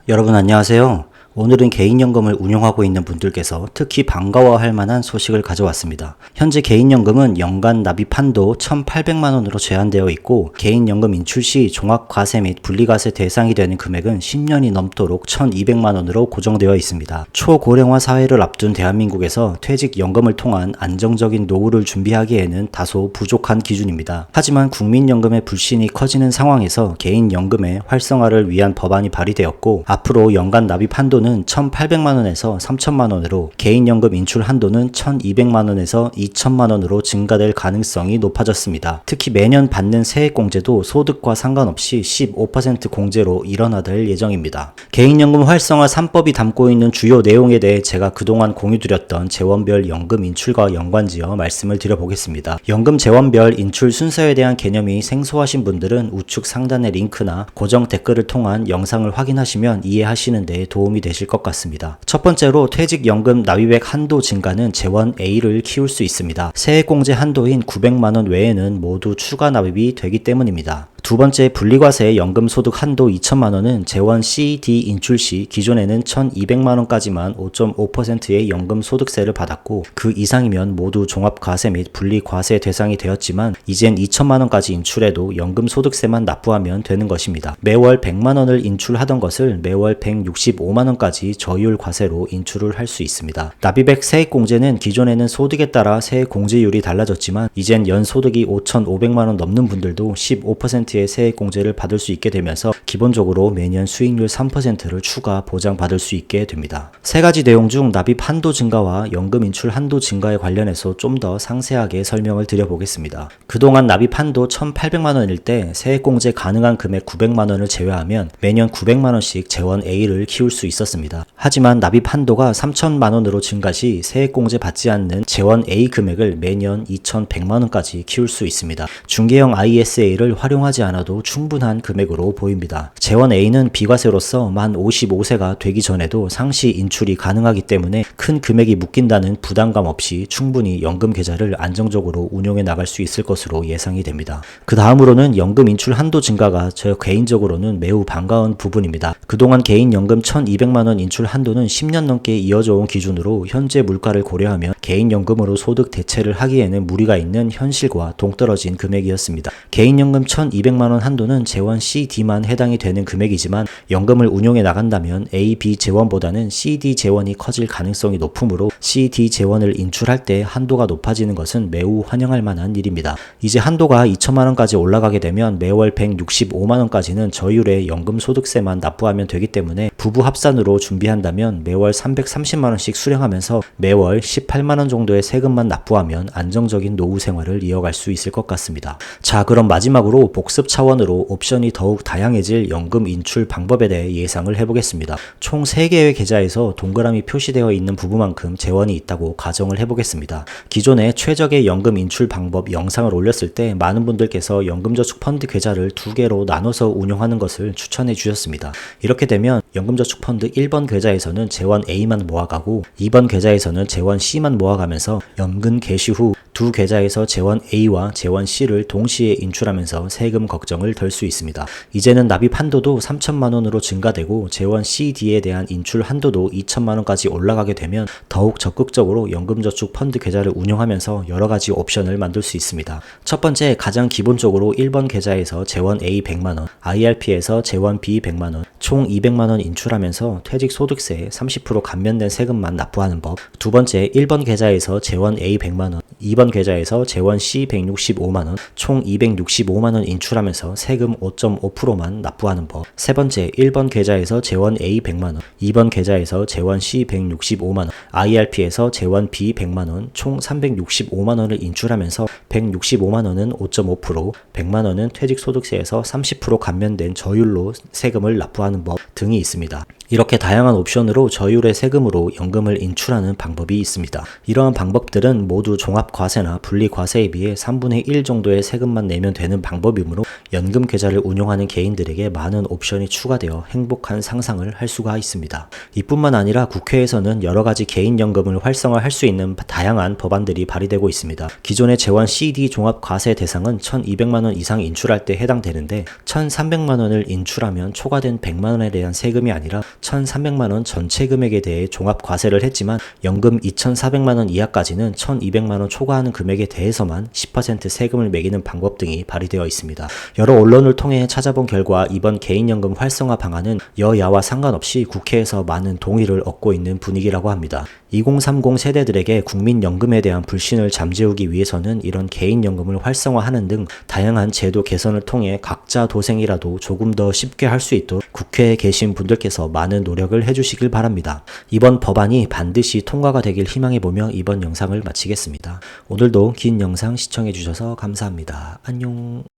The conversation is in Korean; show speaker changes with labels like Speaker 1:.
Speaker 1: 여러분 안녕하세요. 오늘은 개인연금을 운용하고 있는 분들께서 특히 반가워할 만한 소식을 가져왔습니다. 현재 개인연금은 연간 납입 한도 1,800만원으로 제한되어 있고 개인연금 인출 시 종합과세 및 분리과세 대상이 되는 금액은 10년이 넘도록 1,200만원으로 고정되어 있습니다. 초고령화 사회를 앞둔 대한민국에서 퇴직연금을 통한 안정적인 노후를 준비하기에는 다소 부족한 기준입니다. 하지만 국민연금의 불신이 커지는 상황에서 개인연금의 활성화를 위한 법안이 발의되었고 앞으로 연간 납입 한도는 1,800만원에서 3,000만원으로 개인연금 인출 한도는 1,200만원에서 2,000만원으로 증가될 가능성이 높아졌습니다. 특히 매년 받는 세액공제도 소득과 상관없이 15% 공제로 일원화될 예정입니다. 개인연금 활성화 3법이 담고 있는 주요 내용에 대해 제가 그동안 공유드렸던 재원별 연금 인출과 연관지어 말씀을 드려보겠습니다. 연금 재원별 인출 순서에 대한 개념이 생소하신 분들은 우측 상단의 링크나 고정 댓글을 통한 영상을 확인하시면 이해하시는 데 도움이 되실 것 같습니다. 첫 번째로 퇴직연금 납입액 한도 증가는 재원 A를 키울 수 있습니다. 세액공제 한도인 900만원 외에는 모두 추가 납입이 되기 때문입니다. 두 번째, 분리과세 연금소득 한도 2천만원은 재원 C, D 인출 시 기존에는 1,200만원까지만 5.5%의 연금소득세를 받았고 그 이상이면 모두 종합과세 및 분리과세 대상이 되었지만 이젠 2천만원까지 인출해도 연금소득세만 납부하면 되는 것입니다. 매월 100만원을 인출하던 것을 매월 165만원까지 저율 과세로 인출을 할 수 있습니다. 납입액 세액공제는 기존에는 소득에 따라 세액공제율이 달라졌지만 이젠 연소득이 5,500만원 넘는 분들도 15%의 세액공제를 받을 수 있게 되면서 기본적으로 매년 수익률 3%를 추가 보장받을 수 있게 됩니다. 세 가지 내용 중 납입 한도 증가와 연금 인출 한도 증가에 관련해서 좀 더 상세하게 설명을 드려보겠습니다. 그동안 납입 한도 1,800만원일 때 세액공제 가능한 금액 900만원을 제외하면 매년 900만원씩 재원 A를 키울 수 있었습니다. 하지만 납입 한도가 3,000만원으로 증가 시 세액공제 받지 않는 재원 A 금액을 매년 2,100만원까지 키울 수 있습니다. 중개형 ISA를 활용하지 않아도 충분한 금액으로 보입니다. 재원 A는 비과세로서 만 55세가 되기 전에도 상시 인출이 가능하기 때문에 큰 금액이 묶인다는 부담감 없이 충분히 연금 계좌를 안정적으로 운용해 나갈 수 있을 것으로 예상이 됩니다. 그 다음으로는 연금 인출 한도 증가가 저 개인적으로는 매우 반가운 부분입니다. 그동안 개인연금 1,200만원 인출 한도는 10년 넘게 이어져 온 기준으로 현재 물가를 고려하면 개인연금으로 소득 대체를 하기에는 무리가 있는 현실과 동떨어진 금액이었습니다. 개인연금 1,200만원 한도는 재원 C, D만 해당이 되는 금액이지만 연금을 운용해 나간다면 A, B 재원보다는 C, D 재원이 커질 가능성이 높으므로 C, D 재원을 인출할 때 한도가 높아지는 것은 매우 환영할 만한 일입니다. 이제 한도가 2천만원까지 올라가게 되면 매월 165만원까지는 저율의 연금소득세만 납부하면 되기 때문에 부부 합산으로 준비한다면 매월 330만원씩 수령하면서 매월 18만원 정도의 세금만 납부하면 안정적인 노후 생활을 이어갈 수 있을 것 같습니다. 자, 그럼 마지막으로 복습 차원으로 옵션이 더욱 다양해질 연금 인출 방법에 대해 예상을 해보겠습니다. 총 3개의 계좌에서 동그라미 표시되어 있는 부분만큼 재원이 있다고 가정을 해보겠습니다. 기존에 최적의 연금 인출 방법 영상을 올렸을 때 많은 분들께서 연금저축펀드 계좌를 2개로 나눠서 운용하는 것을 추천해 주셨습니다. 이렇게 되면 연금저축펀드 1번 계좌에서는 재원 A만 모아가고 2번 계좌에서는 재원 C만 모아가면서 연금 개시 후 두 계좌에서 재원 A와 재원 C를 동시에 인출하면서 세금 걱정을 덜 수 있습니다. 이제는 납입 한도도 3천만원으로 증가되고 재원 C, D에 대한 인출 한도도 2천만원까지 올라가게 되면 더욱 적극적으로 연금저축 펀드 계좌를 운용하면서 여러가지 옵션을 만들 수 있습니다. 첫 번째, 가장 기본적으로 1번 계좌에서 재원 A 100만원, IRP에서 재원 B 100만원, 총 200만원 인출하면서 퇴직소득세에 30% 감면된 세금만 납부하는 법. 두 번째, 1번 계좌에서 재원 A 100만원, 2번 계좌에서 재원 C 165만원, 총 265만원 인출하면서 세금 5.5%만 납부하는 법. 세 번째, 1번 계좌에서 재원 A 100만원, 2번 계좌에서 재원 C 165만원, IRP에서 재원 B 100만원, 총 365만원을 인출하면서 165만원은 5.5%, 100만원은 퇴직소득세에서 30% 감면된 저율로 세금을 납부하는 법 등이 있습니다. 이렇게 다양한 옵션으로 저율의 세금으로 연금을 인출하는 방법이 있습니다. 이러한 방법들은 모두 종합과세나 분리과세에 비해 3분의 1 정도의 세금만 내면 되는 방법이므로 연금 계좌를 운용하는 개인들에게 많은 옵션이 추가되어 행복한 상상을 할 수가 있습니다. 이뿐만 아니라 국회에서는 여러 가지 개인연금을 활성화할 수 있는 다양한 법안들이 발의되고 있습니다. 기존의 재원 CD 종합과세 대상은 1,200만 원 이상 인출할 때 해당되는데 1,300만 원을 인출하면 초과된 100만 원에 대한 세금이 아니라 1,300만 원 전체 금액에 대해 종합과세를 했지만 연금 2,400만 원 이하까지는 1,200만 원 초과하는 금액에 대해서만 10% 세금을 매기는 방법 등이 발의되어 있습니다. 여러 언론을 통해 찾아본 결과 이번 개인연금 활성화 방안은 여야와 상관없이 국회에서 많은 동의를 얻고 있는 분위기라고 합니다. 2030 세대들에게 국민연금에 대한 불신을 잠재우기 위해서는 이런 개인연금을 활성화하는 등 다양한 제도 개선을 통해 각자 도생이라도 조금 더 쉽게 할 수 있도록 국회에 계신 분들께서 많은 노력을 해주시길 바랍니다. 이번 법안이 반드시 통과가 되길 희망해보며 이번 영상을 마치겠습니다. 오늘도 긴 영상 시청해주셔서 감사합니다. 안녕.